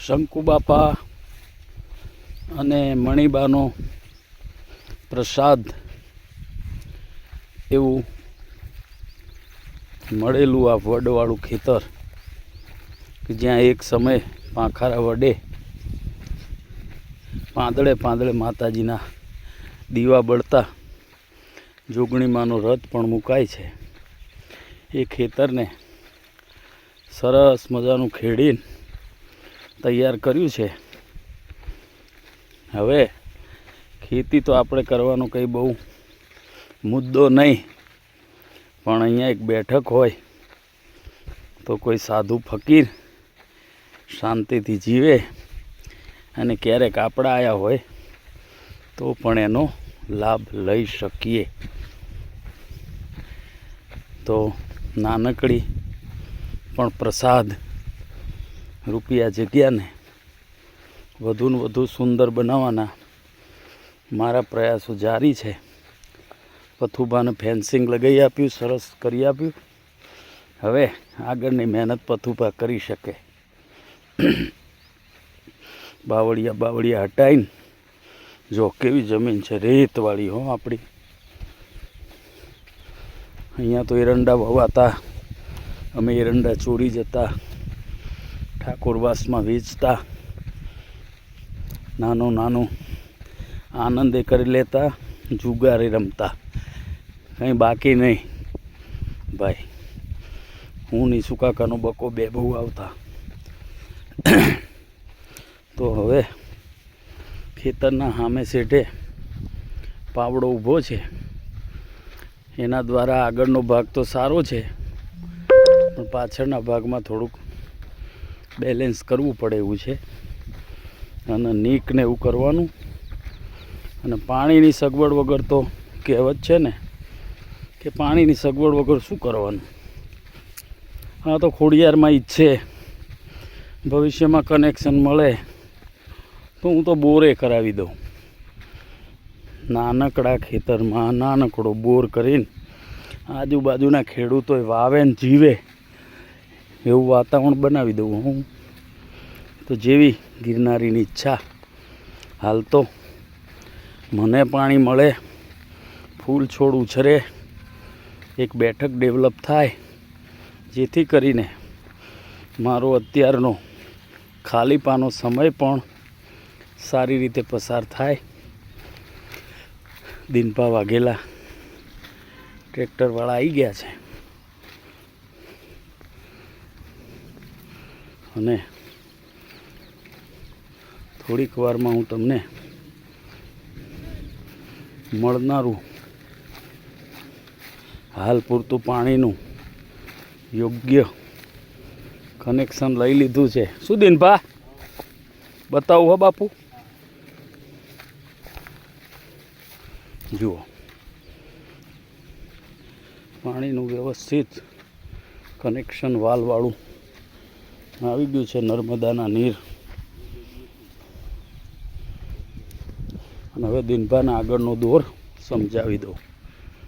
શંકુબાપા અને મણિબાનો પ્રસાદ એવું મળેલું આ વડવાળું ખેતર કે જ્યાં એક સમય પાંખારા વડે પાંદડે પાંદડે માતાજીના દીવા બળતા જોગણીમાંનો રથ પણ મુકાય છે. એ ખેતરને સરસ મજાનું ખેડીને તૈયાર કર્યું છે. હવે ખેતી તો આપણે કરવાનો કંઈ બહુ મુદ્દો નહીં, પણ અહીંયા એક બેઠક હોય તો કોઈ સાધુ ફકીર શાંતિથી જીવે અને ક્યારેક આપણે આવ્યા હોય તો પણ એનો લાભ લઈ શકીએ. તો નાનકડી પણ પ્રસાદ રૂપિયા જગ્યાને વધુને વધુ સુંદર બનાવવાના મારા પ્રયાસો જારી છે. પથુભાને ફેન્સિંગ લગાવી આપ્યું, સરસ કરી આપ્યું. હવે આગળની મહેનત પથુભા કરી શકે. બાવળિયા હટાવીને જો કેવી જમીન છે, રેતવાળી હો આપણી. અહીંયા તો એરંડા વવાતા, અમે એરંડા ચોરી જતા, ઠાકોરવાસમાં વેચતા, નાનું આનંદે કરી લેતા, જુગારે રમતા, કંઈ બાકી નહીં ભાઈ. હું નીસુ કાકાનો બકો બે બહુ આવતા. તો હવે ખેતરના સામે શેઠે પાવડો ઊભો છે, એના દ્વારા આગળનો ભાગ તો સારો છે, પણ પાછળના ભાગમાં થોડુંક બેલેન્સ કરવું પડે એવું છે. અને નીકને એવું કરવાનું. અને પાણીની સગવડ વગર તો કહેવત છે ને કે પાણીની સગવડ વગર શું કરવાનું. હા તો ખોડિયારમાં ઈચ્છે ભવિષ્યમાં કનેક્શન મળે તો હું તો બોરે કરાવી દઉં. નાનકડા ખેતરમાં નાનકડો બોર કરીને આજુબાજુના ખેડૂતોએ વાવે ને જીવે એવું વાતાવરણ બનાવી દઉં હું. તો જેવી ગિરનારીની ઈચ્છા. હાલ તો મને પાણી મળે, ફૂલ છોડ ઉછરે, એક બેઠક ડેવલપ થાય, જેથી કરીને મારો અત્યારનો ખાલીપાનો સમય પણ સારી રીતે પસાર થાય. દિનપા વાઘેલા ટ્રેક્ટરવાળા આવી ગયા છે અને થોડીક વારમાં હું તમને મળનારું હાલ પૂરતું પાણીનું યોગ્ય કનેક્શન લઈ લીધું છે. શું દિનભા બતાવું હો બાપુ? જુઓ, પાણીનું વ્યવસ્થિત કનેક્શન વાલવાળું આવી ગયું છે. નર્મદાના નીર. અને હવે દિનભાના આગળનો દોર સમજાવી દઉં.